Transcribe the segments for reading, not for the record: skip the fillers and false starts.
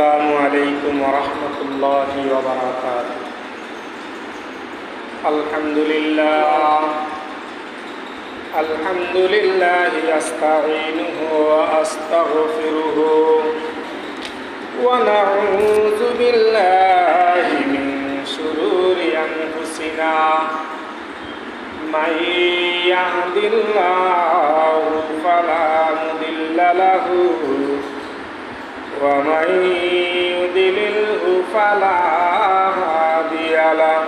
السلام عليكم ورحمة الله وبركاته. الحمد لله أستعينه وأستغفره ونعوذ بالله من شرور أنفسنا من يهد الله فلا مضل له ومن يضلله فلا هادي له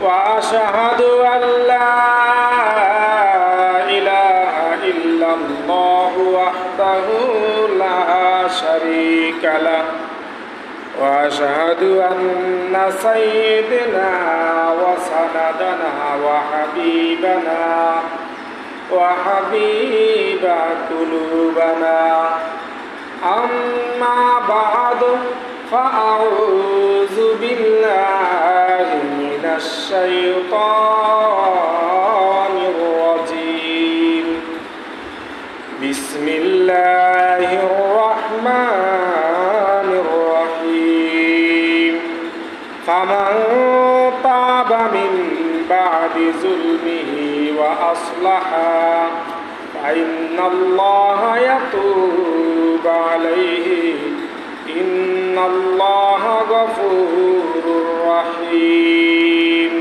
وأشهد أن لا إله إلا الله وحده لا شريك له وأشهد أن سيدنا وسندنا وحبيب قلوبنا أما بعد فأعوذ بالله من الشيطان الرجيم بسم الله الرحمن الرحيم فمن تاب من بعد ظلمه وأصلح فإن الله يتوب عليه إن الله غفور رحيم.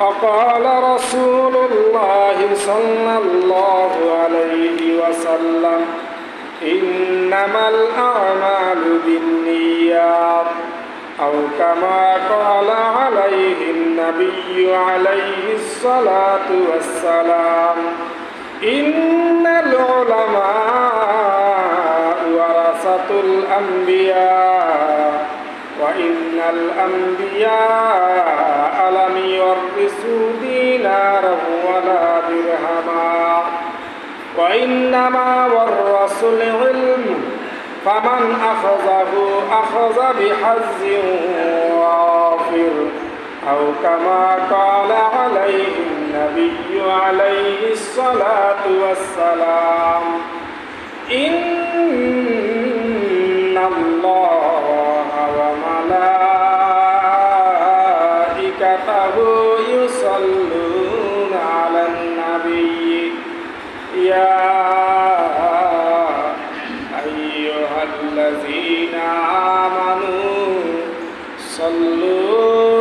وقال رسول الله صلى الله عليه وسلم إنما الأعمال بالنيات أو كما قال عليه النبي عليه الصلاة والسلام إن العلماء ورثة الأنبياء وإن الأنبياء لم يورثوا دينارا ولا درهما وإنما ورثوا العلم فمن أخذه أخذ بحظ وافر أو كما قال عليه النبي عليه الصلاة والسلام إن الله وملائكته يصلون على النبي يا أيها الذين آمنوا صلوا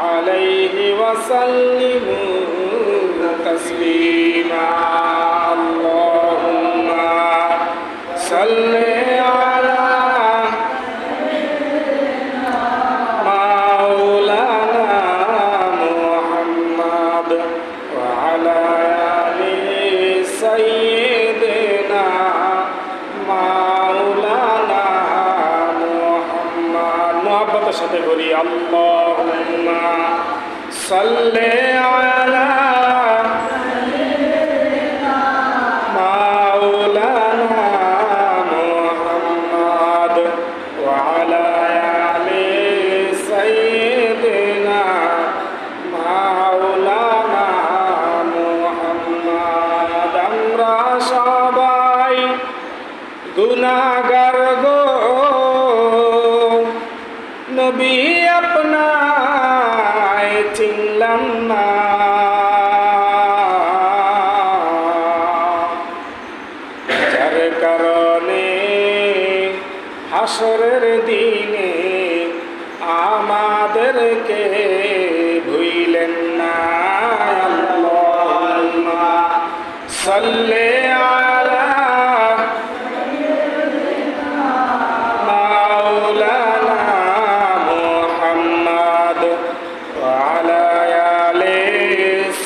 عليه وسلموا تسليما اللهم صل على مولانا محمد وعلى آل سيدنا مولانا محمد محبت সাথে বলি اللهم صل على مولانا محمد وعلى آل سيدنا مولانا محمد আমরা সবাই গুনাহগার গো নবী আপনায় চিনলাম না যার কারণে হাসরের দিনে আমাদেরকে ভুইলেন না আল্লাহুম্মা সাল্লি আলা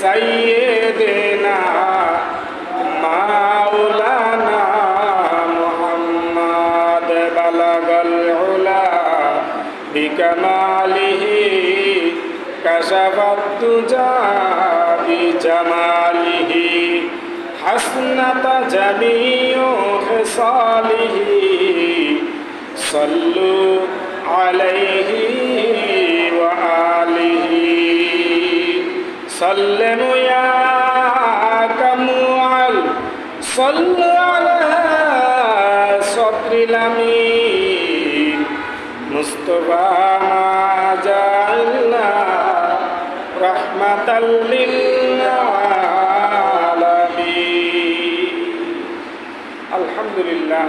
سيدنا مولانا محمد بلغ العلا بكماله كشف الدجى بجماله حسنت جميع خصاله صلوا عليه وآله سلموا يا كموعل صلوا على صدري الأمين مصطفى ما جعلنا رحمة للعالمين الحمد لله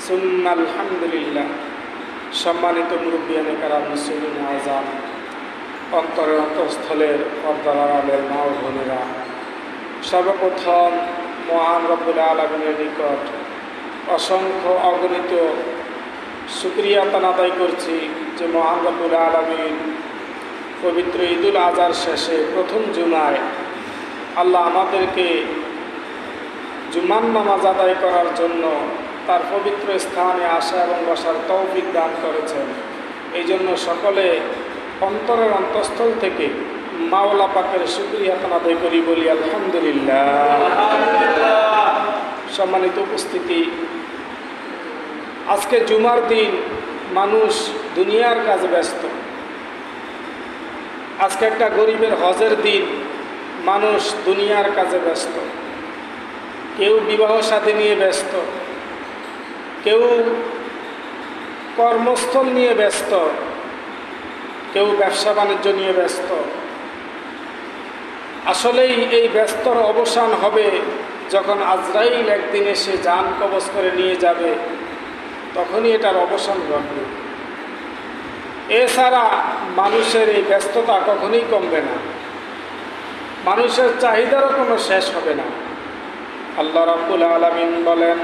ثم الحمد لله সম্মানিত মুরব্বিয়ানে কারাম মুসলিম আযাম অন্তরের অন্তঃস্থলের পর্দার আড়ালের মা ও বোনেরা, সর্বপ্রথম মহান রব্বুল আলামিনের নিকট অসংখ্য অগণিত শুকরিয়া আদায় করছি যে মহান রব্বুল আলামিন পবিত্র ঈদুল আজহার শেষে প্রথম জুমায় আল্লাহ আমাদেরকে জুমার নামাজ আদায় করার জন্য তার পবিত্র স্থানে আসা এবং বসার তৌফিক দান করেছেন। এই জন্য সকলে অন্তরের অন্তঃস্থল থেকে মাওলা পাকের শুকরিয়া আদায় করি, বলি আলহামদুলিল্লাহ। সম্মানিত উপস্থিতি, আজকে জুমার দিন, মানুষ দুনিয়ার কাজে ব্যস্ত। আজকে একটা গরিবের হজের দিন, মানুষ দুনিয়ার কাজে ব্যস্ত। কেউ বিবাহ শাদী নিয়ে ব্যস্ত, কেউ কর্মস্থল নিয়ে ব্যস্ত, কেউ ব্যবসা বাণিজ্য নিয়ে ব্যস্ত। আসলেই এই ব্যস্তর অবসান হবে যখন আজরাইল একদিন এসে জান কবজ করে নিয়ে যাবে, তখনই এটার অবসান ঘটবে। এছাড়া মানুষের এই ব্যস্ততা কখনোই কমবে না, মানুষের চাহিদারও কোনো শেষ হবে না। আল্লাহ রাব্বুল আলামিন বলেন,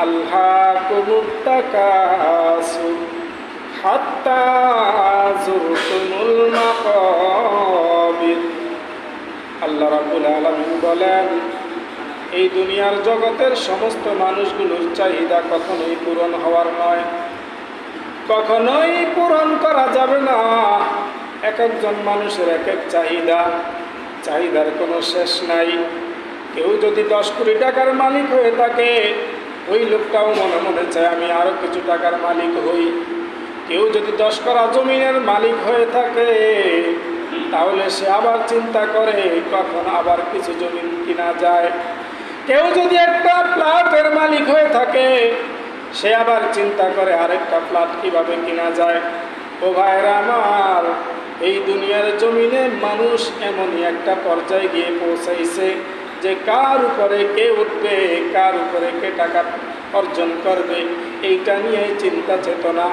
আল্লাকুমুত তাকাসুর হাত্তা যুরতুমুল মাকাবির। আল্লাহ রাব্বুল আলামিন বলেন, এই দুনিয়ার জগতের সমস্ত মানুষগুলোর চাহিদা কখনোই পূরণ হওয়ার নয়, কখনোই পূরণ করা যাবে না। এক একজন মানুষের এক এক চাহিদা, চাহিদার কোনো শেষ নাই। কেউ যদি 10 কোটি টাকার মালিক হয়ে থাকে, ওই লোকটাও মনে মনে চায় আমি আরো কিছু টাকার মালিক হই। কেউ যদি 10 কাঠা জমিনের মালিক হয়ে থাকে, তাহলে সে আবার চিন্তা করে কখন আবার কিছু জমি কিনা যায়। কেউ যদি একটা প্লটের মালিক হয়ে থাকে, সে আবার চিন্তা করে আরেকটা প্লট কিভাবে কিনা যায়। ও ভাইরা আমার, এই দুনিয়ার জমিনে মানুষ এমনই একটা পর্যায়ে গিয়ে পৌঁছাইছে যে কার উপরে কে উঠবে, কার উপরে কে টাকা অর্জন করবে, এইটা নিয়ে চিন্তা চেতনা।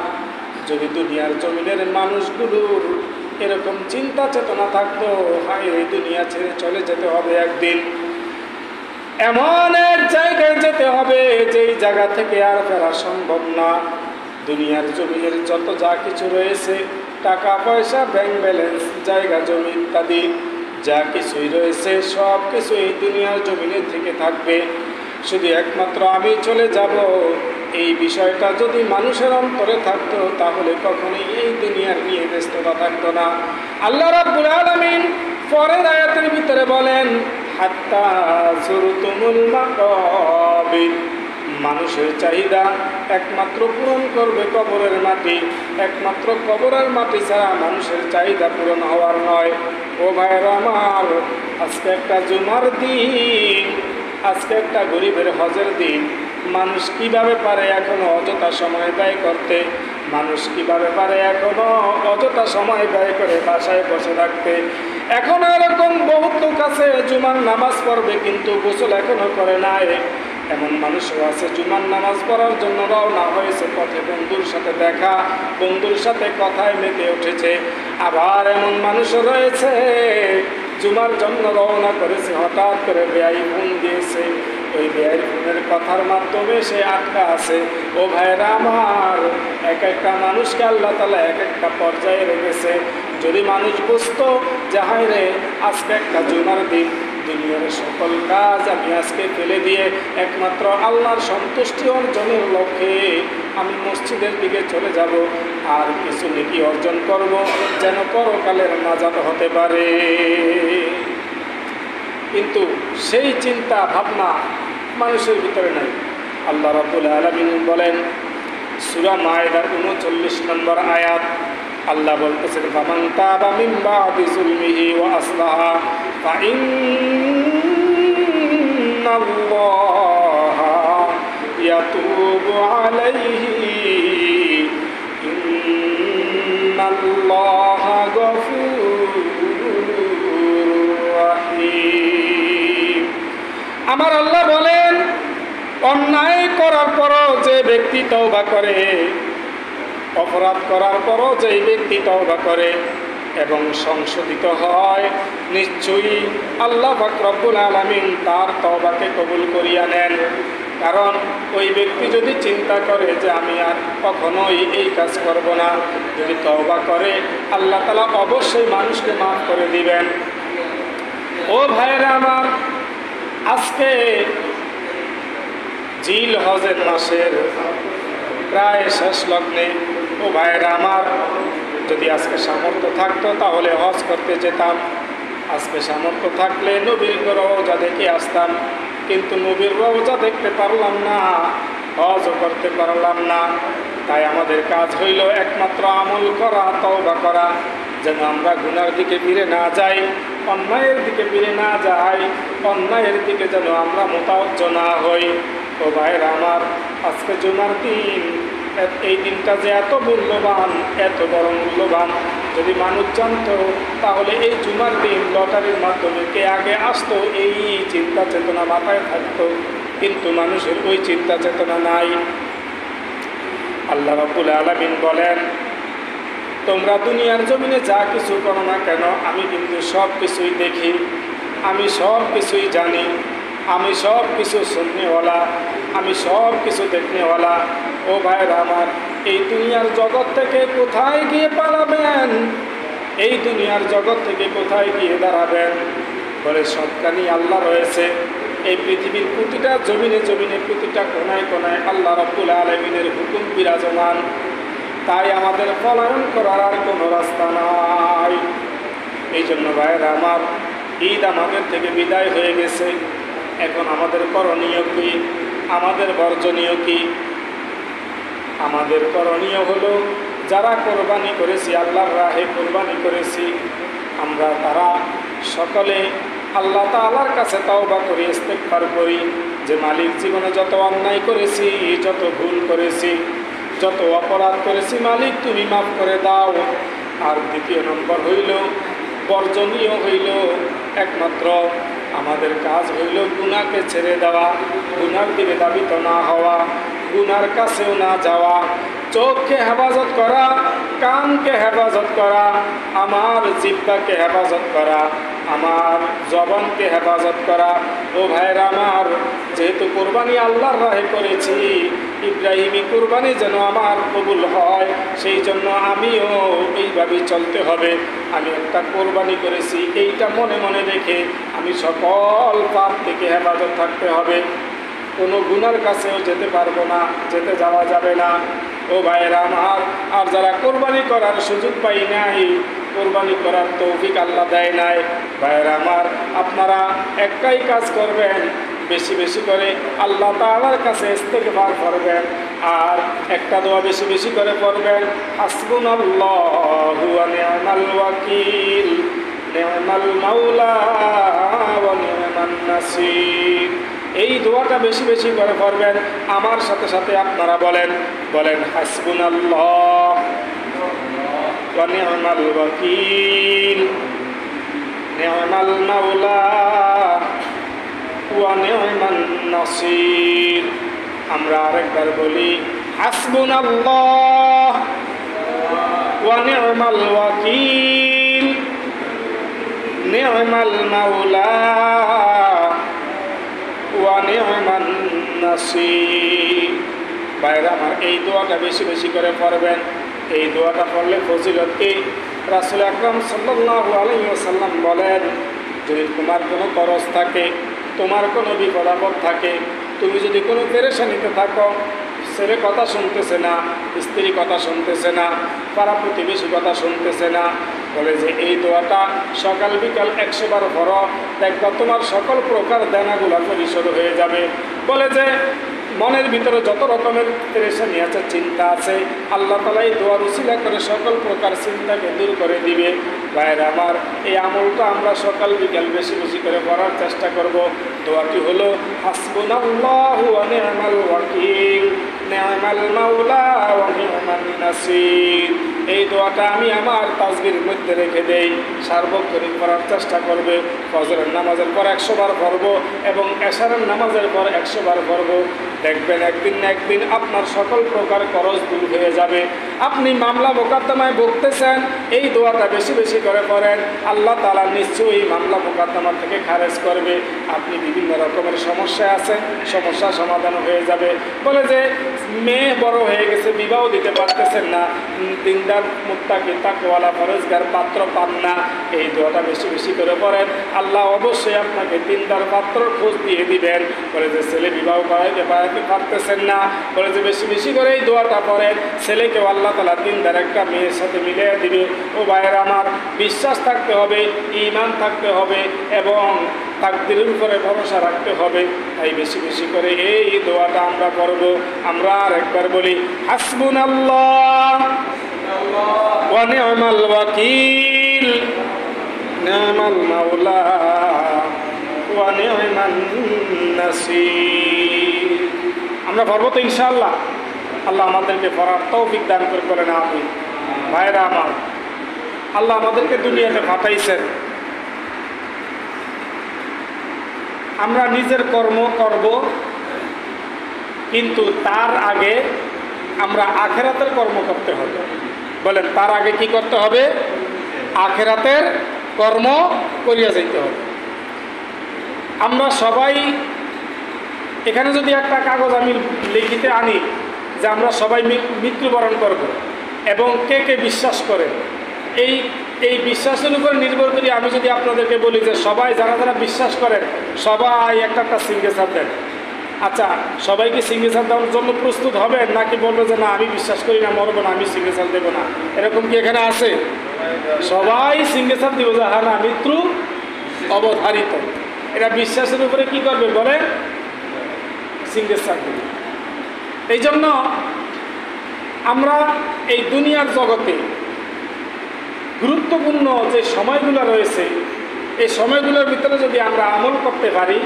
যদি দুনিয়ার জমিনের মানুষগুলোর এরকম চিন্তা চেতনা থাকতো, হায় এই দুনিয়া ছেড়ে চলে যেতে হবে একদিন, এমন এক জায়গায় যেতে হবে যেই জায়গা থেকে আর ফেরা সম্ভব না। দুনিয়ার জমিনের যত যা কিছু রয়েছে, টাকা পয়সা, ব্যাংক ব্যালেন্স, জায়গা জমি ইত্যাদি যা কিছুই রয়েছে, সব কিছু এই দুনিয়ার জমিনে থেকে থাকবে। শুধু একমাত্র আমি চলে যাব, এই বিষয়টা যদি মানুষের অন্তরে থাকতো, তাহলে কখনোই এই দুনিয়ার নিয়ে ব্যস্ততা থাকতো না। আল্লাহ রাব্বুল আলামিন পরের আয়াতের ভিতরে বলেন, হাত্তা যুরতুমুল মাকাবির। মানুষের চাহিদা একমাত্র পূরণ করবে কবরের মাটি, একমাত্র কবরের মাটি ছাড়া মানুষের চাহিদা পূরণ হওয়ার নয়। ও ভাইরা আমার, আজকে একটা জুমার দিন, আজকে একটা গরিবের হজের দিন। মানুষ কিভাবে পারে এখনো অযথা সময় ব্যয় করতে? মানুষ কিভাবে পারে এখনো অযথা সময় ব্যয় করে বাসায় বসে থাকতে? এখনো এরকম বহুত লোক আছে জুমার নামাজ পড়বে কিন্তু গোসল এখনো করে নাই। এমন মানুষও আছে জুমার নামাজ পড়ার জন্য রওনা হয়েছে, পথে বন্ধুর সাথে দেখা, বন্ধুর সাথে কথায় মেতে উঠেছে। আবার এমন মানুষও রয়েছে জুমার জন্য রওনা করেছে, হঠাৎ করে বেয়াই ফোন দিয়েছে, ওই বেয়াই ফোনের কথার মাধ্যমে সে আটকা আছে। ও ভাইরা আমার, এক একটা মানুষকে আল্লাহ তাআলা এক একটা পর্যায়ে রেখেছে। যদি মানুষ বুঝতো যে হায় রে, আজকে একটা জুমার দিন, দুনিয়ার সকল কাজ আমি আজকে ফেলে দিয়ে একমাত্র আল্লাহর সন্তুষ্টি অর্জনের লক্ষ্যে আমি মসজিদের দিকে চলে যাব, আর কিছু নেকি অর্জন করব, যেন পরকালের নাজাত হতে পারে। কিন্তু সেই চিন্তা ভাবনা মানুষের ভিতরে নাই। আল্লাহ রাব্বুল আলামিন বলেন সূরা মায়েদার 39 নম্বর আয়াত, আল্লাহ বলতেছেন, ফামান তাবা মিন বাদি যুলমিহি ওয়া আসলাহা ফাইন্নাল্লাহা আতুবু আলাইহি ইন্নাল্লাহা গফুরুর রাহিম। আমার আল্লাহ বলেন, অন্যায় করার পরও যে ব্যক্তি তওবা করে, অপরাধ করার পরও যে ব্যক্তি তওবা করে এবং সংশোধিত হয়, নিশ্চয়ই আল্লাহ পাক রব্বুল আলামিন তার তওবাকে কবুল করিয়া নেন। কারণ ওই ব্যক্তি যদি চিন্তা করে যে আমি আর কখনোই এই কাজ করব না, যদি তওবা করে আল্লাহ তাআলা অবশ্যই মানুষকে মাফ করে দিবেন। ও ভাইরা আমার, আজকে জিল হজের মাসের প্রায় শেষ লগ্নে। ও ভাইরা আমার, যদি আজকে সামর্থ্য থাকতো তাহলে হজ করতে যেতাম। আজকে সামর্থ্য থাকলে নবীর রওজা দেখে আসতাম, কিন্তু নবীর রওজা দেখতে পারলাম না, হজও করতে পারলাম না। তাই আমাদের কাজ হইল একমাত্র আমল করা, তওবা করা, যেন আমরা গুনার দিকে ফিরে না যাই, অন্যায়ের দিকে ফিরে না যাই, অন্যায়ের দিকে যেন আমরা মোতাবজ্জ না হই। ও ভাইরা আমার, আজকে জুমার দিন, এই দিনটা যে এত মূল্যবান, এত বড় মূল্যবান, যদি মানুষ জানত তাহলে এই জুমার দিন লটারির মাধ্যমে কে আগে আসতো এই চিন্তা চেতনা মাথায় থাকতো, কিন্তু মানুষের ওই চিন্তা চেতনা নাই। আল্লাহ রাব্বুল আলামিন বলেন, তোমরা দুনিয়ার জমিনে যা কিছু করো না কেন, আমি কিন্তু সব কিছুই দেখি, আমি সব কিছুই জানি, আমি সব কিছু শুননেওয়ালা, আমি সব কিছু দেখনেওয়ালা। ও ভাইরা আমার, এই দুনিয়ার জগৎ থেকে কোথায় গিয়ে পালাবেন? এই দুনিয়ার জগৎ থেকে কোথায় গিয়ে দাঁড়াবেন? বলে সবখানি আল্লাহ রয়েছে। এই পৃথিবীর প্রতিটা জমিনে জমিনে, প্রতিটা কোনায় কোনায় আল্লাহ রাব্বুল আলামিনের হুকুম বিরাজমান। তাই আমাদের পলায়ন করার আর কোনো রাস্তা নাই। এই জন্য ভাইরা আমার, ঈদ আমাদের থেকে বিদায় হয়ে গেছে। এখন আমাদের করণীয় কি? আমাদের বর্জনীয় কি? আমাদের করণীয় হলো, যারা কোরবানি করেছি, আল্লাহর রাহে কোরবানি করেছি, আমরা তারা সকলে আল্লাহ তাআলার কাছে তওবা করি, ইস্তেগফার করি যে মালিক, জীবনে যত অন্যায় করেছি, যত ভুল করেছি, যত অপরাধ করেছি, মালিক তুমি মাফ করে দাও। আর দ্বিতীয় নম্বর হইল, বর্জনীয় হইল, একমাত্র আমাদের কাজ হইল গুনাহকে ছেড়ে দেওয়া, গুনার দিকে ধাবিত না হওয়া, গুনার কাছেও না যাওয়া, চোখকে হেফাজত করা, কানকে হেফাজত করা, আমার জিহ্বাকে হেফাজত করা, আমার জবানকে হেফাজত করা। ও ভাইরা আমার, যেহেতু কোরবানি আল্লাহর রাহে করেছি, ইব্রাহিমি কোরবানি যেন আমার কবুল হয়, সেই জন্য আমিও এইভাবেই চলতে হবে। আমি একটা কোরবানি করেছি, এইটা মনে মনে রেখে আমি সকল পাপ থেকে হেফাজত থাকতে হবে। কোনো গুনার কাছেও যেতে পারবো না, যেতে যাওয়া যাবে না। ও ভাইরা আমার, আর যারা কোরবানি করার সুযোগ পাই নাই, কোরবানি করার তৌফিক আল্লাহ দেয় নাই, ভাইরা আমার, আপনারা একটাই কাজ করবেন, বেশি বেশি করে আল্লাহ তাআলার কাছে ইস্তেগফার করবেন, আর একটা দোয়া বেশি বেশি করে পড়বেন, হাসবুনাল্লাহু ওয়া নি'মাল ওয়াকিল, নি'মাল মাওলা ওয়া নি'মান নাসির। এই দোয়াটা বেশি বেশি করে পড়বেন। আমার সাথে সাথে আপনারা বলেন, হাসবুনাল্লাহ ওয়া নি'মাল ওয়াকিল, নি'মাল মাওলা ওয়া নি'মান নাসির। আমরা আরেকবার বলি, হাসবুনাল্লাহ ওয়া নি'মাল ওয়াকিল, নি'মাল মাওলা ওয়া নি'মান নাসির। ভাইরা আমার, এই দোয়াটা বেশি বেশি করে পড়বেন। এই দোয়াটা পড়লে ফজিলত কি? রাসূল আকরাম সাল্লাল্লাহু আলাইহি ওয়াসাল্লাম বলেন, যদি তোমার কোনো করজ থাকে, তোমার কোনো বিপদ আপদ থাকে, তুমি যদি কোনো পেরেশানিতে থাকো, ছেলে কথা শুনতেছে না, স্ত্রী কথা শুনতেছে না, পাড়া প্রতিবেশী কথা শুনতেছে না, বলে যে এই দোয়াটা সকাল বিকাল 100 বার পড়ো, দেখবা তোমার সকল প্রকার দেনাগুলা পরিশোধ হয়ে যাবে। বলে যে মনের ভিতরে যত রকমের পেরেশানি আছে, চিন্তা আছে, আল্লাহ তাআলা এই দোয়ার উসিলা করে সকল প্রকার চিন্তাকে দূর করে দিবে। ভাইয়েরা আমার, এই আমলটা আমরা সকাল বিকাল বেশি বেশি করে করার চেষ্টা করব। দোয়াটি হলো হাসবুনাল্লাহু ওয়া নি'মাল ওয়াকিল, নি'মাল মাওলা ওয়া নি'মান নাসির। এই দোয়াটা আমি আমার তাসবির মধ্যে রেখে দেই, সার্বক্ষণিক করার চেষ্টা করবে। ফজরের নামাজের পর 100 বার পড়ব এবং এশারের নামাজের পর 100 বার পড়ব। দেখবেন একদিন না একদিন আপনার সকল প্রকার করজ দূর হয়ে যাবে। আপনি মামলা মোকদ্দমায় ভুগতেছেন, এই দোয়াটা বেশি বেশি করে পড়েন, আল্লাহ তাআলা নিশ্চয়ই মামলা মোকদ্দমা থেকে খারেজ করবে। আপনি বিভিন্ন রকমের সমস্যা আছেন, সমস্যা সমাধান হয়ে যাবে। বলে যে মেয়ে বড় হয়ে গেছে, বিবাহ দিতে পারতেছেন না, দিনদার মুত্তাকি তাকওয়ালা পরেজগার পাত্র পান না, এই দোয়াটা বেশি বেশি করে পড়েন, আল্লাহ অবশ্যই আপনাকে দিনদার পাত্রর খোঁজ দিয়ে দিবেন। বলে যে ছেলে বিবাহ করাইতে পারতেছেন না, বলে যে বেশি বেশি করে এই দোয়াটা পড়েন, ছেলেকেও আল্লাহ তাআলা দিনদার একটা মেয়ের সাথে মিলিয়ে দিবে। ও ভাইয়ের আমার, বিশ্বাস থাকতে হবে, ঈমান থাকতে হবে এবং তাকদীরের উপরে ভরসা রাখতে হবে। তাই বেশি বেশি করে এই দোয়াটা আমরা করব। আমরা আরেকবার বলি, হাসবুনাল্লাহ ওয়া নি'মাল ওয়াকিল, নি'মাল মাওলা ওয়া নি'মান নাসির। আমরা পড়ব তো ইনশাআল্লাহ। আল্লাহ আমাদেরকে পড়ার তৌফিক দান করেন। আপনি ভাইরা আমার, আল্লাহ আমাদেরকে দুনিয়াতে পাঠাইছেন, আমরা নিজের কর্ম করব, কিন্তু তার আগে আমরা আখিরাতের কর্ম করতে হবে। বলেন, তার আগে কি করতে হবে? আখিরাতের কর্ম করিয়া যাইতে হবে। আমরা সবাই এখানে যদি একটা কাগজ আমি লিখিতে আনি যে আমরা সবাই মৃত্যুবরণ করব এবং কে কে বিশ্বাস করে, এই বিশ্বাসের উপর নির্ভর করি আমি যদি আপনাদেরকে বলি যে সবাই যারা যারা বিশ্বাস করেন সবাই একটা সিগনেচার দেন, আচ্ছা সবাই কি সিগনেচার দেওয়ার জন্য প্রস্তুত হবেন, নাকি বলবে যে না আমি বিশ্বাস করি না, মরবো না, আমি সিগনেচার দেবো না? এরকম কি এখানে আছে? সবাই সিগনেচার দিব যে হ্যাঁ না, মৃত্যু অবধারিত। এটা বিশ্বাসের উপরে কি করবে বলে? সিগনেচার দেবে। এই জন্য আমরা এই দুনিয়ার জগতে গুরুত্বপূর্ণ যে সময়গুলো রয়েছে, এই সময়গুলোর ভিতরে যদি আমরা আমল করতে পারি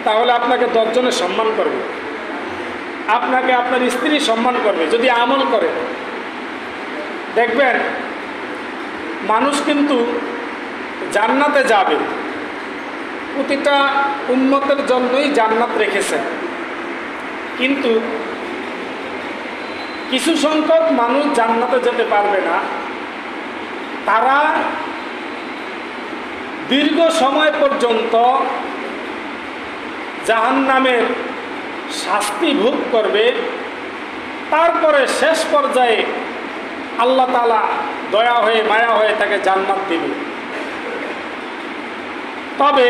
তাহলে আপনাকে 10 জনে সম্মান করবে, আপনাকে আপনার স্ত্রী সম্মান করবে যদি আমল করে। দেখবেন মানুষ কিন্তু জান্নাতে যাবে, প্রতিটা উম্মতের জন্যই জান্নাত রেখেছে, কিন্তু কিছু সংখ্যক মানুষ জান্নাতে যেতে পারবে না। তারা দীর্ঘ সময় পর্যন্ত জাহান্নামের শাস্তি ভোগ করবে, তারপরে শেষ পর্যায়ে আল্লাহ তাআলা দয়া হয়ে মায়া হয়ে তাকে জান্নাত দিবে। তবে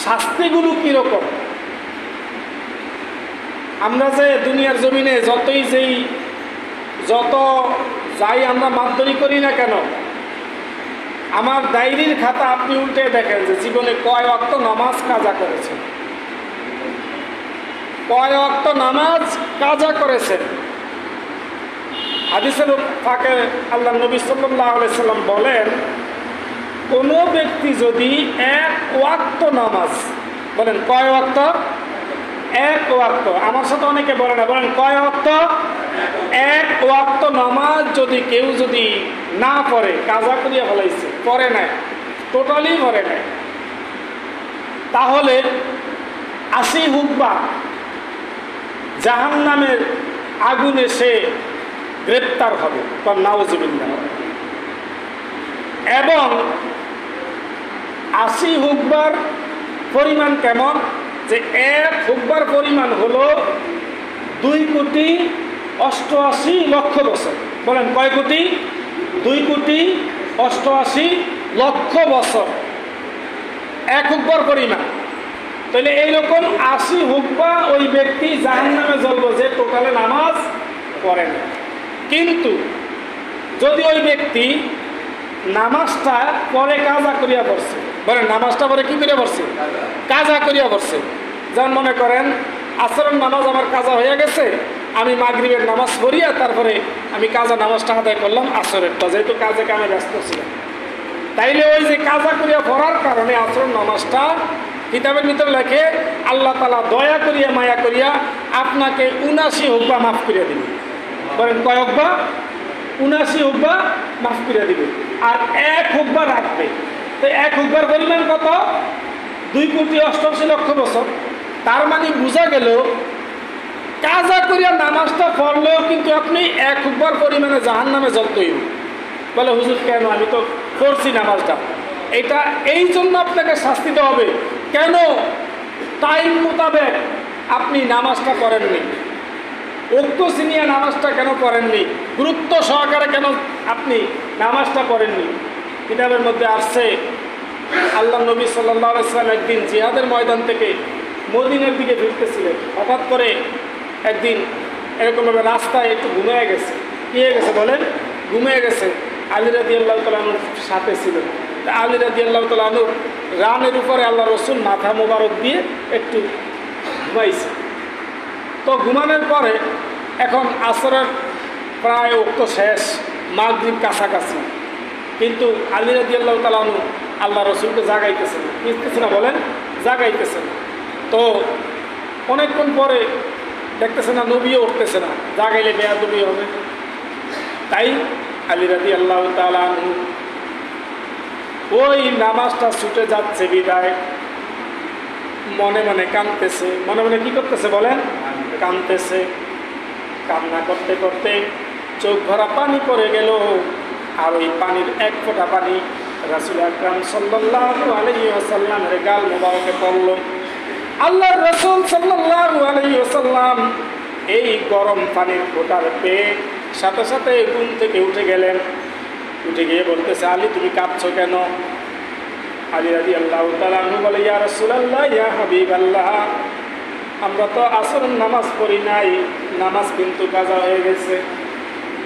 শাস্তিগুলো কীরকম? আমরা যে দুনিয়ার জমিনে যত যাই আমরা মারধরি করি না কেন, আমার ডায়েরির খাতা আপনি উল্টে দেখেন যে জীবনে কয় ওয়াক্ত নামাজ কাজা করেছেন, কয় ওয়াক্ত নামাজ কাজা করেছেন। হাদিসের ফাঁকে আল্লাহ নবী সাল্লাল্লাহু আলাইহি সাল্লাম বলেন, কোনো ব্যক্তি যদি 1 ওয়াক্ত নামাজ, বলেন কয় ওয়াক্ত? 1 ওয়াক্ত। আমার সাথে অনেকে বলে না, বলেন কয় ওয়াক্ত? 1 ওয়াক্ত নামাজ যদি কেউ না পড়ে, কাজা করিয়া ফেলাইছে, পড়ে নাই, টোটালি পড়ে নাই, তাহলে 80 হুকবা জাহান্নামের আগুনে সে গ্রেপ্তার হবে, নাউজুবিল্লাহ। এবং 80 হুকবার পরিমাণ কেমন? যে 1 হুকবার পরিমাণ হলো 2,88,00,000 বছর। বলেন কয় কোটি? 2,88,00,000 বছর 1 হুকবার পরিমাণ। তাহলে এইরকম 80 হুকবা ওই ব্যক্তি জাহান্নামে জ্বলবে যে টোটালে নামাজ পড়ে না। কিন্তু যদি ওই ব্যক্তি নামাজটা পরে কাজা করিয়া পড়ছে, বলেন নামাজটা পরে কি করিয়া পড়ছে? কাজা করিয়া পড়ছে। যেমন মনে করেন আসরের নামাজ আমার কাজা হয়ে গেছে, আমি মাগরিবের নামাজ পড়িয়া তারপরে আমি কাজা নামাজটা আদায় করলাম আসরেরটা, যেহেতু কাজে কামে ব্যস্ত ছিলাম। তাইলে ওই যে কাজা করিয়া পড়ার কারণে আসরের নামাজটা কিতাবের ভিতরে লেখে আল্লাহ তাআলা দয়া করিয়া মায়া করিয়া আপনাকে ৭৯ হুব্বা মাফ করিয়া দিবে। বলেন কয় হুব্বা? ৭৯ হুব্বা মাফ করিয়া দিবে, আর ১ হুব্বা রাখবে। তো ১ হুব্বার পরিমাণ কত? ২,৮৮,০০,০০০ বছর। তার মানে বোঝা গেল কাজা করিয়া নামাজটা পড়লেও কিন্তু আপনি ১ হুব্বার পরিমাণে জাহান্নামে জ্বলতেই। বলে হুজুর কেন? আমি তো পড়ছি নামাজটা। এটা এই জন্য আপনাকে শাস্তি দেওয়া হবে। কেন? টাইম মোতাবেক আপনি নামাজটা করেননি, ঐক্য সিনিয়া নামাজটা কেন করেননি, গুরুত্ব সহকারে কেন আপনি নামাজটা করেননি। কিতাবের মধ্যে আসছে আল্লাহ নবী সাল্লাল্লাহু আলাইহি ওয়াসাল্লাম একদিন জিহাদের ময়দান থেকে মদিনার দিকে ফিরতেছিলেন। হঠাৎ করে একদিন এরকমভাবে রাস্তায় একটু ঘুমিয়ে গেছে। কী হয়ে গেছে বলেন? ঘুমিয়ে গেছে। আলী রাদিয়াল্লাহু তাআলা আনহুর সাথে ছিলেন। আলী রাদিয়াল্লাহু তাআলা আনহু রানের উপরে আল্লাহ রসুল মাথা মোবারক দিয়ে একটু ঘুমাইছে। তো ঘুমানোর পরে এখন আসরের প্রায় ওক্ত শেষ, মাগরিব কাছাকাছি, কিন্তু আলী রাদিয়াল্লাহু তাআলা আনহু আল্লাহ রসুলকে জাগাইতেছে না, বুঝতেছে না, বলেন জাগাইতেছে না। তো অনেকক্ষণ পরে দেখতেছে না, নবীও উঠতেছে না, জাগাইলে বেয়াদবি হবে। তাই আলী রাদিয়াল্লাহু তাআলা আনহু ওই নামাজটা ছুটে যাচ্ছে বিদায় মনে মনে কাঁদতেছে। মনে মনে কি করতেছে বলেন? কাঁদতেছে। কান্না করতে করতে চোখ ভরা পানি পড়ে গেল, আর ওই পানির এক ফোঁটা পানি রাসূল আকরাম সাল্লাল্লাহু আলাইহি ওয়াসাল্লামের গাল মোবারকে পড়ল। আল্লাহর রাসূল সাল্লাল্লাহু আলাইহি ওয়াসাল্লাম এই গরম পানির ফোঁটার পেয়ে সাথে সাথে ঘুম থেকে উঠে গেলেন। উঠে গিয়ে বলতেছে, আলী তুমি কাঁদছো কেন? আলী রাদিয়াল্লাহু তাআলা আনহু বলে, ইয়া রাসূলুল্লাহ, ইয়া হাবিবাল্লাহ, আমরা তো আসরের নামাজ পড়ি নাই, নামাজ কিন্তু কাজা হয়ে গেছে।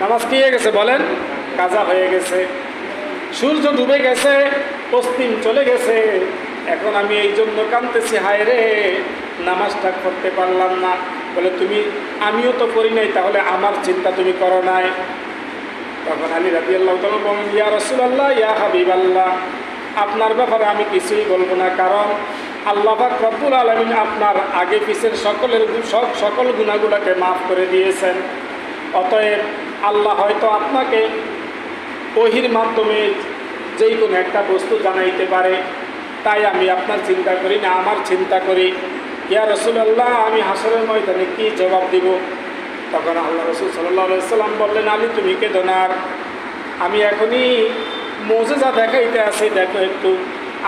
নামাজ কি হয়ে গেছে বলেন? কাজা হয়ে গেছে। সূর্য ডুবে গেছে, পশ্চিম চলে গেছে। এখন আমি এই জন্য কাঁদতেছি, হায় রে নামাজটা করতে পারলাম না। বলে তুমি, আমিও তো পড়ি নাই, তাহলে আমার চিন্তা তুমি করো নাই? তখন আলী রাদিয়াল্লাহু তাআলা বলেন, ইয়া রাসূলুল্লাহ, ইয়া হাবিবাল্লাহ, আপনার ব্যাপারে আমি কিছুই বলবো না, কারণ আল্লাহ পাক রব্বুল আলামিন আপনার আগে পিছের সকল গুনাহগুলোকে মাফ করে দিয়েছেন। অতএব আল্লাহ হয়তো আপনাকে ওহীর মাধ্যমে যেই কোনো একটা বস্তু জানাইতে পারে, তাই আমি আপনার চিন্তা করি না, আমার চিন্তা করি। ইয়া রাসূলুল্লাহ, আমি হাসরের ময়দানে কি জবাব দিব? তখন আল্লাহ রাসূল সাল্লাল্লাহু আলাইহি ওয়াসাল্লাম বললেন, আলী তুমি কেঁদো না, আমি এখনই মুজিজা দেখাইতে আছি, দেখো একটু,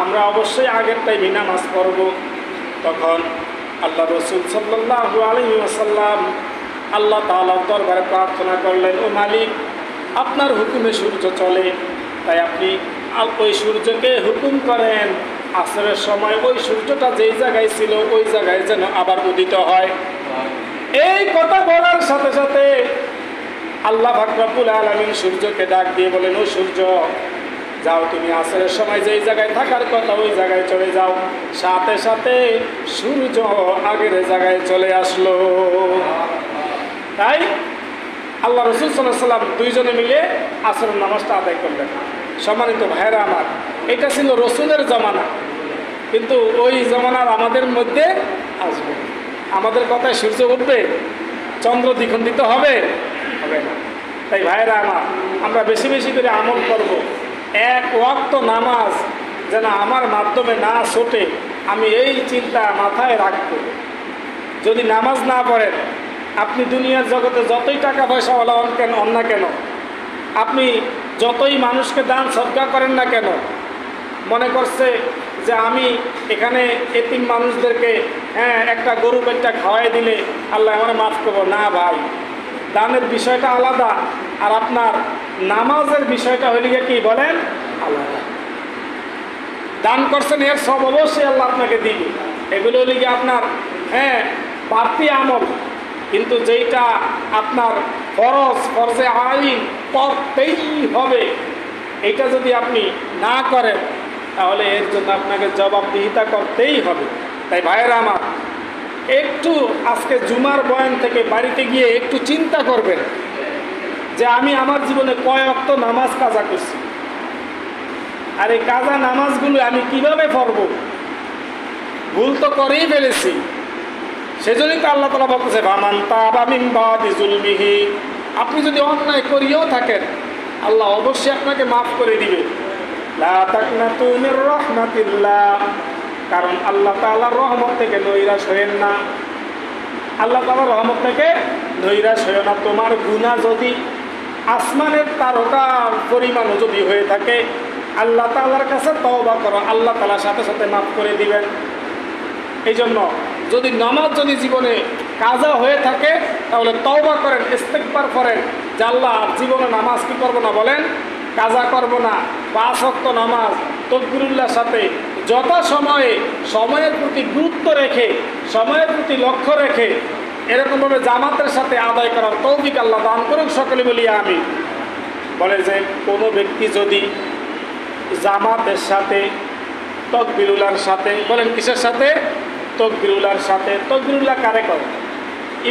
আমরা অবশ্যই আগের টাইমে নামাজ পড়ব। তখন আল্লাহ রাসূল সাল্লাল্লাহু আলাইহি ওয়াসাল্লাম আল্লাহ তাআলার দরবারে প্রার্থনা করলেন, ও মালিক, আপনার হুকুমে সূর্য চলে, তাই আপনি ওই সূর্যকে হুকুম করেন আসরের সময় ওই সূর্যটা যেই জায়গায় ছিল ওই জায়গায় যেন আবার উদিত হয়। এই কথা বলার সাথে সাথে আল্লাহ পাক রব্বুল আলামিন সূর্যকে ডাক দিয়ে বলেন, ও সূর্য, যাও তুমি আসরের সময় যেই জায়গায় থাকার কথা ওই জায়গায় চলে যাও। সাথে সাথে সূর্য আগের জায়গায় চলে আসলো। তাই আল্লাহ রাসূল সাল্লাল্লাহু আলাইহি ওয়াসাল্লাম দুইজনে মিলে আসরের নামাজটা আদায় করলেন। সম্মানিত ভাইরা আমার, এটা ছিল রসুলের জমানা, কিন্তু ওই জমানার আমাদের মধ্যে আসবে। আমাদের কথায় সূর্য উঠবে, চন্দ্র দ্বিখণ্ডিত হবে? হবে না। তাই ভাইরা আমার, আমরা বেশি বেশি করে আমল করব। এক ওয়াক্ত নামাজ যেন আমার মাধ্যমে না ছোটে, আমি এই চিন্তা মাথায় রাখব। যদি নামাজ না পড়েন, আপনি দুনিয়ার জগতে যতই টাকা পয়সা ওলা হন না কেন, আপনি যতই মানুষকে দান সদকা করেন না কেন, মনে করছে যে আমি এখানে এতিম মানুষদেরকে একটা গরু পেটটা খাওয়াই দিলে আল্লাহ আমার মাফ করবো না। ভাই, দানের বিষয়টা আলাদা, আর আপনার নামাজের বিষয়টা হইলে কি বলেন আলাদা। দান করছেন, এর সব অবশ্যই আল্লাহ আপনাকে দিবে। এগুলো হলে কি আপনার বাড়তি আমল, কিন্তু যেইটা আপনার ফরজে আইন করতেই হবে, এটা যদি আপনি না করেন তাহলে এর জন্য আপনাকে জবাবদিহিতা করতেই হবে। তাই ভাইয়েরা আমার, একটু আজকে জুমার বয়ান থেকে বাড়িতে গিয়ে একটু চিন্তা করবেন যে আমি আমার জীবনে কয় ওয়াক্ত নামাজ কাজা করছি, আর এই কাজা নামাজগুলো আমি কিভাবে পড়ব। ভুল তো করেই ফেলেছি, সেজন্যই তো আল্লাহ তাআলা বলতেছে ফামান তাবা মিন বাদি যুলমিহি, আপনি যদি অন্যায় করিও থাকেন আল্লাহ অবশ্যই আপনাকে মাফ করে দিবে। লা তাকনাতু মির রাহমাতিল্লাহ, কারণ আল্লাহ তাআলার রহমত থেকে নৈরাশ হয়েন না। আল্লাহ তাআলার রহমত থেকে নৈরাশ হয়েও না। তোমার গুনাহ যদি আসমানের তারকার পরিমাণও যদি হয়ে থাকে, আল্লাহ তাআলার কাছে তওবা করো, আল্লাহ তাআলা সাথে সাথে মাফ করে দিবেন। এই জন্য যদি নামাজ যদি জীবনে কাজা হয়ে থাকে তাহলে তওবা করেন, ইস্তেগফার করেন যে আল্লাহ জীবনে নামাজ কি করব না, বলেন কাজা করব না। 5 ওয়াক্ত নামাজ তাকবীরুল্লাহর সাথে যথাসময়ে সময়ের প্রতি গুরুত্ব রেখে, সময়ের প্রতি লক্ষ্য রেখে এরকমভাবে জামাতের সাথে আদায় করার তৌফিক আল্লাহ দান করুন, সকলে বলি আমি। বলে যে কোনো ব্যক্তি যদি জামাতের সাথে তাকবীরুল্লাহর সাথে, বলেন কিসের সাথে, তাকবীরুল্লাহর সাথে, তাকবীরুল্লাহ কারে করে?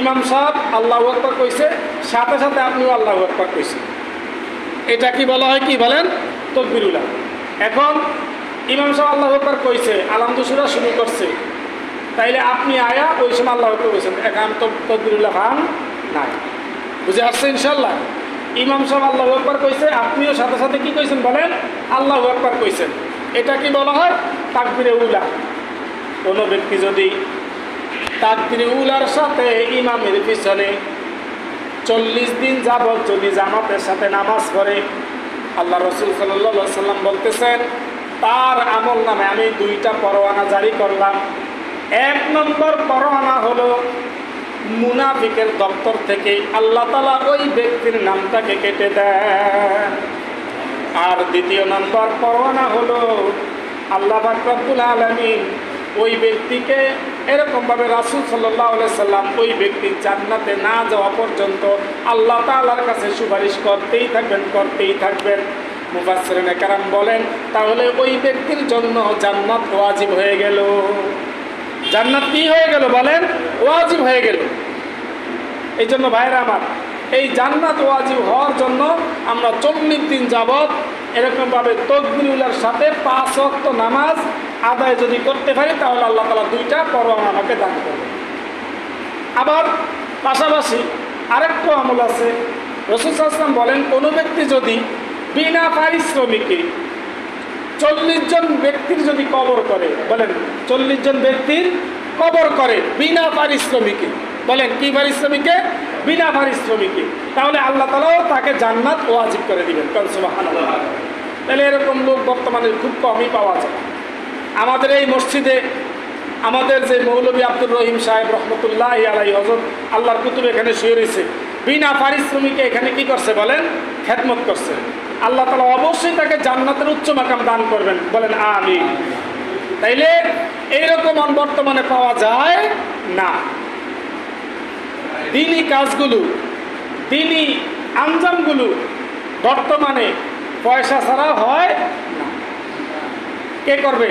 ইমাম সাহেব আল্লাহু আকবার কইছে, সাথে সাথে আপনিও আল্লাহু আকবার কইছেন, এটা কি বলা হয়, কি বলেন, তাকবীরুল্লাহ। এখন ইমাম সাহেব আল্লাহু আকবার কইছে, আলহামদুলিল্লাহ শুরু করছে, তাইলে আপনি আয়া ওই সময় আল্লাহু আকবার কইছেন, এখন তো তাকবীরুল্লাহ খান নাই। বুঝে আসছে ইনশাআল্লাহ? ইমাম সাহেব আল্লাহু আকবার কইছে, আপনিও সাথে সাথে কি কইছেন, বলেন আল্লাহু আকবার কইছেন, এটা কি বলা হয়, তাকবীরে উলা। কোনো ব্যক্তি যদি তাকবীরে উলার সাথে ইমামের পিছনে 40 দিন যাবত যদি জামাতের সাথে নামাজ পড়ে, আল্লাহ রাসূল সাল্লাল্লাহু আলাইহি সাল্লাম বলতেছেন তার আমল নামে আমি 2টা পরোয়ানা জারি করলাম। 1 নম্বর পরোয়ানা হলো মুনাফিকের দপ্তর থেকে আল্লাহ তাআলা ওই ব্যক্তির নামটাকে কেটে দেন। আর 2 নম্বর পরোয়ানা হলো আল্লাহ পাক রব্বুল আলামিন ওই ব্যক্তিকে এরকমভাবে রাসূল সাল্লাল্লাহু আলাইহি সাল্লাম ওই ব্যক্তির জান্নাতে না যাওয়া পর্যন্ত আল্লাহ তাআলার কাছে সুপারিশ করতেই থাকবেন, করতেই থাকবেন। মুফাসসিরিনে কেরাম বলেন তাহলে ওই ব্যক্তির জন্য জান্নাত ওয়াজিব হয়ে গেল। জান্নাত কি হয়ে গেল, বলেন ওয়াজিব হয়ে গেল। এই জন্য ভাইরা আমার, এই জান্নাত ওয়াজিব হওয়ার জন্য আমরা 40 দিন যাবত এরকমভাবে তাকবীরুল্লাহর সাথে 5 ওয়াক্ত নামাজ আদায় যদি করতে পারি তাহলে আল্লাহ তাআলা 2টা পরোয়ানা আমাকে দান করবে। আবার পাশাপাশি আরেকটা আমল আছে। রাসূল সাল্লাল্লাহু আলাইহি ওয়াসাল্লাম বলেন কোনো ব্যক্তি যদি বিনা পারিশ্রমিকে 40 জন ব্যক্তির যদি কবর করে, বলেন 40 জন ব্যক্তির কবর করে বিনা পারিশ্রমিকে, বলেন কি পারিশ্রমিকে, বিনা পারিশ্রমিকে, তাহলে আল্লাহ তাআলাও তাকে জান্নাত ওয়াজিব করে দিবেন। সুবহানাল্লাহ। তাহলে এরকম লোক বর্তমানে খুব কমই পাওয়া যায়। আমাদের এই মসজিদে আমাদের যে মৌলভী আব্দুর রহিম সাহেব রহমতুল্লাহি আলাইহি হযরত আল্লাহর কুতুব এখানে শুয়ে রয়েছে, বিনা পারিশ্রমিকে এখানে কি করছে, বলেন খেদমত করছে। আল্লাহ তাআলা অবশ্যই তাকে জান্নাতের উচ্চ মাকাম দান করবেন, বলেন আমিন। তাইলে এইরকম বর্তমানে পাওয়া যায় না। দিনী কাজগুলো, দিনী আঞ্জামগুলো বর্তমানে পয়সা ছাড়া হয় না। কে করবে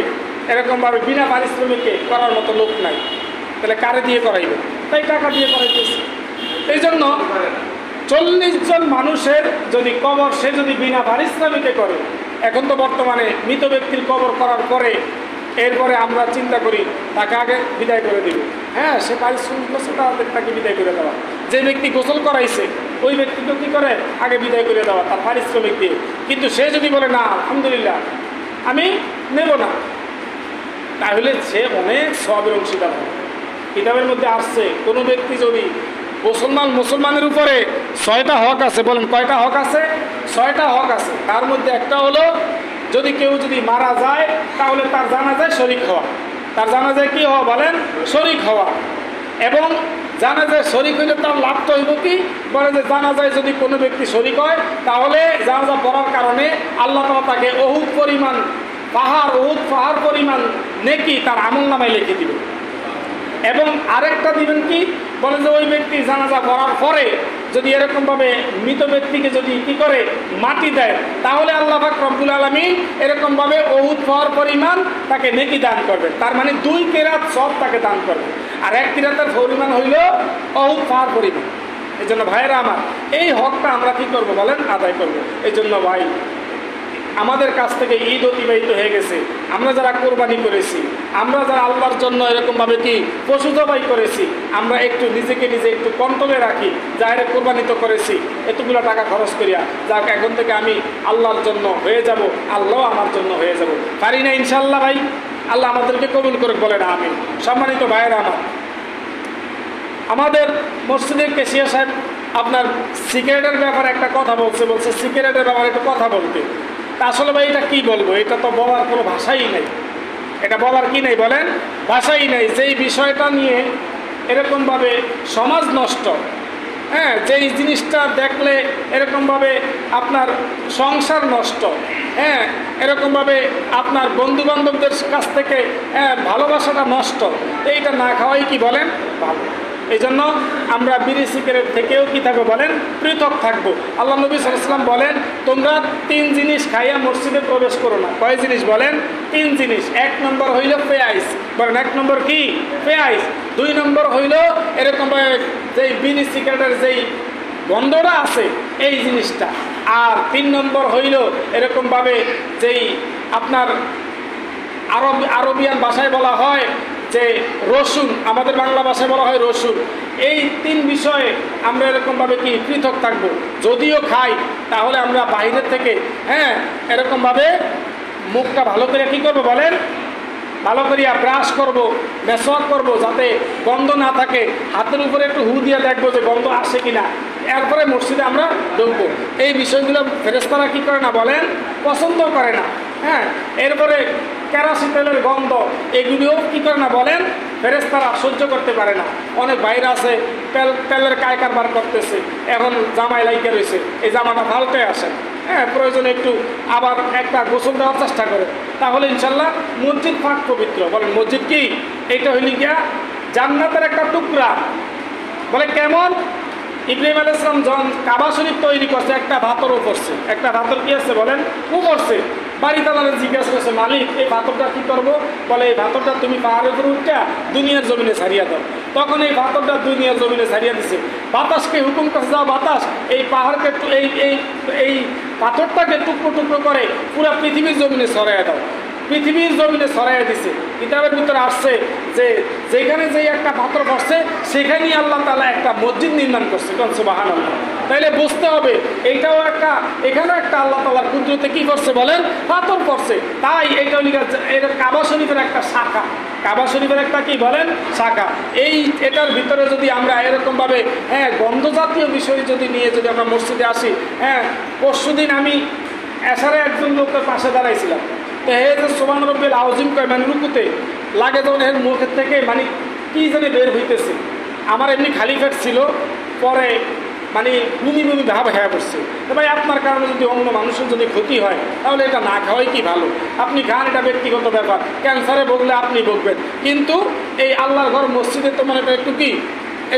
এরকমভাবে বিনা পারিশ্রমিকে করার মতো লোক নাই, তাহলে কারে দিয়ে করাইবে, তাই টাকা দিয়ে করাইতেছে। এই জন্য 40 জন মানুষের যদি কবর সে যদি বিনা পারিশ্রমিকে করে, এখন তো বর্তমানে মৃত ব্যক্তির কবর করার পরে এরপরে আমরা চিন্তা করি তাকে আগে বিদায় করে দিব। হ্যাঁ, সে পারিশ্রমিক করছে তাকে বিদায় করে দেওয়া। যে ব্যক্তি গোসল করাইছে ওই ব্যক্তিকে কী করে, আগে বিদায় করে দেওয়া তার পারিশ্রমিক দিয়ে। কিন্তু সে যদি বলে না আলহামদুলিল্লাহ আমি নেব না, তাহলে সে অনেক সওয়াবের অংশীদার হবে। কিতাবের মধ্যে আসছে কোনো ব্যক্তি যদি মুসলমানের উপরে 6টা হক আছে, বলেন কয়টা হক আছে, 6টা হক আছে। তার মধ্যে একটা হলো যদি কেউ যদি মারা যায় তাহলে তার জানাজায় শরীক হওয়া। তার জানাজায় কি হওয়া, বলেন শরীক হওয়া। এবং জানাজায় শরীক হইলে তার লাভটা হইব কি, বলে যে জানাজায় যদি কোনো ব্যক্তি শরীক হয় তাহলে জানাজা পড়ার কারণে আল্লাহ তাআলা তাকে উহুদ পাহাড় পরিমাণ নেকি তার আমলনামায় লিখে দিবে। এবং আরেকটা দিবেন কি, বলে যে ওই ব্যক্তি জানাজা পড়ার পরে যদি এরকমভাবে মৃত ব্যক্তিকে যদি কি করে মাটি দেয় তাহলে আল্লাহ পাক রব্বুল আলামিন এরকমভাবে উহুদ পাহাড় পরিমাণ তাকে নেকি দান করবে। তার মানে 2 কেরাত সওয়াব তাকে দান করবে। আর এক কিরাতের পরিমাণ হইল অহুদ পাহাড় পরিমাণ। এই জন্য ভাইয়েরা আমার, এই হকটা আমরা কি করব বলেন, আদায় করব। এই জন্য ভাই, আমাদের কাছ থেকে ঈদ অতিবাহিত হয়ে গেছে, আমরা যারা কোরবানি করেছি, আমরা যারা আল্লাহর জন্য এরকমভাবে কি পশু জবাই করেছি, আমরা একটু নিজেকে নিজে একটু কন্ট্রোলে রাখি। যারা কোরবানি তো করেছি, এতগুলো টাকা খরচ করিয়া যাক, এখন থেকে আমি আল্লাহর জন্য হয়ে যাব, আল্লাহ আমার জন্য হয়ে যাব। পারি না ইনশাল্লাহ ভাই? আল্লাহ আমাদেরকে কবুল করে বলেন আমিন। সম্মানিত ভাইয়েরা আমার, আমাদের মসজিদের কেশিয়া সাহেব আপনার সিগারেটের ব্যাপারে একটা কথা বলছে সিগারেটের ব্যাপারে একটু কথা বলতে। তা আসলে ভাই এটা কি বলবো, এটা তো বলার কোনো ভাষাই নেই। এটা বলার কি নেই বলেন, ভাষাই নেই। যেই বিষয়টা নিয়ে এরকমভাবে সমাজ নষ্ট, হ্যাঁ, যেই জিনিসটা দেখলে এরকমভাবে আপনার সংসার নষ্ট, হ্যাঁ, এরকমভাবে আপনার বন্ধুবান্ধবদের কাছ থেকে ভালোবাসাটা নষ্ট, এইটা না খাওয়াই কি বলেন ভালো। এই জন্য আমরা বিড়ি সিগারেট থেকেও কি থাকবো বলেন, পৃথক থাকবো। আল্লাহ নবী সাল্লাল্লাহু আলাইহি ওয়াসাল্লাম বলেন, তোমরা 3 জিনিস খাইয়া মসজিদে প্রবেশ করো না। কয় জিনিস বলেন? 3 জিনিস। 1 নম্বর হইল পেঁয়াজ, বলেন 1 নম্বর কি? পেঁয়াজ। 2 নম্বর হইল এরকমভাবে যেই বিড়ি সিগারেটের যেই গন্ধটা আছে এই জিনিসটা। আর 3 নম্বর হইল এরকমভাবে যেই আপনার আরবিয়ান ভাষায় বলা হয় যে রসুন, আমাদের বাংলা ভাষায় বলা হয় রসুন। এই 3 বিষয়ে আমরা এরকমভাবে কি পৃথক থাকব। যদিও খাই তাহলে আমরা বাইরের থেকে এরকমভাবে মুখটা ভালো করে কী করবো বলেন, ভালো করিয়া ব্রাশ করব, মেসওয়াক করব, যাতে গন্ধ না থাকে। হাতের উপরে একটু হু দিয়ে দেখবো যে গন্ধ আসে কিনা, এরপরে মসজিদে আমরা ঢুকবো। এই বিষয়গুলো ফেরেশতারা কী করে না বলেন, পছন্দ করে না। এরপরে কেরাসিন তেলের গন্ধ, এগুলিও কী করে না বলেন, ফেরেশতারা সহ্য করতে পারে না। অনেক বাইরে আছে তেলের কারবার করতেছে, এখন জামাই লাইকে রয়েছে, এই জামাটা পাল্টে আসে, প্রয়োজনে একটু আবার একটা গোসল দেওয়ার চেষ্টা করে, তাহলে ইনশাল্লাহ মসজিদ পাক পবিত্র। বলেন মসজিদ কি? এইটা হইল গিয়া জান্নাতের একটা টুকরা। বলে কেমন? ইব্রাহিম আলাইহিস সালাম যখন কাবা শরীফ তৈরি করছে, একটা ভাতরও পড়ছে। একটা ভাতর কি আছে বলেন, পড়ছে। বাড়িওয়ালারা জিজ্ঞাসা করছে, মালিক এই ভাতরটা কী করবো? বলে এই ভাতরটা তুমি পাহাড়ের উপরে উঠা দুনিয়ার জমিনে ছাড়িয়ে দাও। তখন এই ভাতরটা দুনিয়ার জমিনে ছাড়িয়ে দিছে। বাতাসকে হুকুম করছে, যাও বাতাস এই পাহাড়কে এই পাথরটাকে টুকরো টুকরো করে পুরো পৃথিবীর জমিনে ছড়াইয়া দাও। পৃথিবীর জমিনে ছড়াইয়া দিছে। কিতাবের ভিতরে আসছে যে যেখানে যেই একটা পাথর পড়ছে সেখানেই আল্লাহ তাআলা একটা মসজিদ নির্মাণ করছে। সুবহানাল্লাহ। তাইলে বুঝতে হবে এইটাও একটা, এখানেও একটা আল্লাহ তাআলার কুদরতে কি করছে বলেন, পাথর পড়ছে। তাই এটা কাবা শরীফের একটা শাখা। কাবা শরীফের একটা কি বলেন, শাখা। এটার ভিতরে যদি আমরা এরকমভাবে গন্ধ জাতীয় বিষয় যদি নিয়ে যদি আমরা মসজিদে আসি, পরশুদিন আমি এসারে একজন লোকের পাশে দাঁড়াইছিলাম। তো হে যে সুবহান রাব্বিল আযীম কয় মানে রুকুতে লাগে, যখন এর মুখের থেকে মানে কি জানি বের হইতেছে। আমার এমনি খালি পেট ছিল, পরে মানে বমি বমি ভাব হয়ে পড়ছে। তো ভাই আপনার কারণে যদি অন্য মানুষের যদি ক্ষতি হয় তাহলে এটা না খাওয়াই কি ভালো। আপনি খান, এটা ব্যক্তিগত ব্যাপার, ক্যান্সারে ভুগলে আপনি ভুগবেন, কিন্তু এই আল্লাহর ঘর মসজিদে তো মানে একটু কি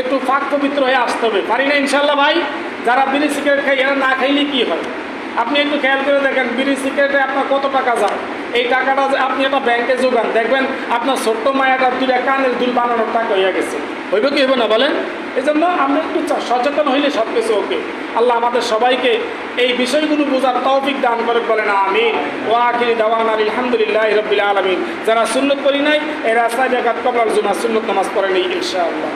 একটু পাক পবিত্র হয়ে আসতে হবে। পারি না ইনশাল্লাহ ভাই? যারা বিড়ি সিগারেট খাই এরা না খাইলে কি হয়? আপনি একটু খেয়াল করে দেখেন, বিড়ি সিগারেটে আপনার কত টাকা যায়। এই টাকাটা আপনি একটা ব্যাংকে যোগান, দেখবেন আপনার ছোট্ট মায়াটা 2টা কানের দুল বানানোর টাকা হয়ে গেছে। হইব কি হইব না বলেন? এই জন্য আমরা একটু সচেতন হইলে সব কিছু ওকে। আল্লাহ আমাদের সবাইকে এই বিষয়গুলো বোঝার তৌফিক দান করে, বলেন আমিন। ওয়া আখিরি দাওয়ানা আলহামদুলিল্লাহি রাব্বিল আলামিন। যারা সুন্নত করি নাই এরা 4 রাকাত কবলার জুমা সুন্নত নামাজ পড়েন ইনশাআল্লাহ।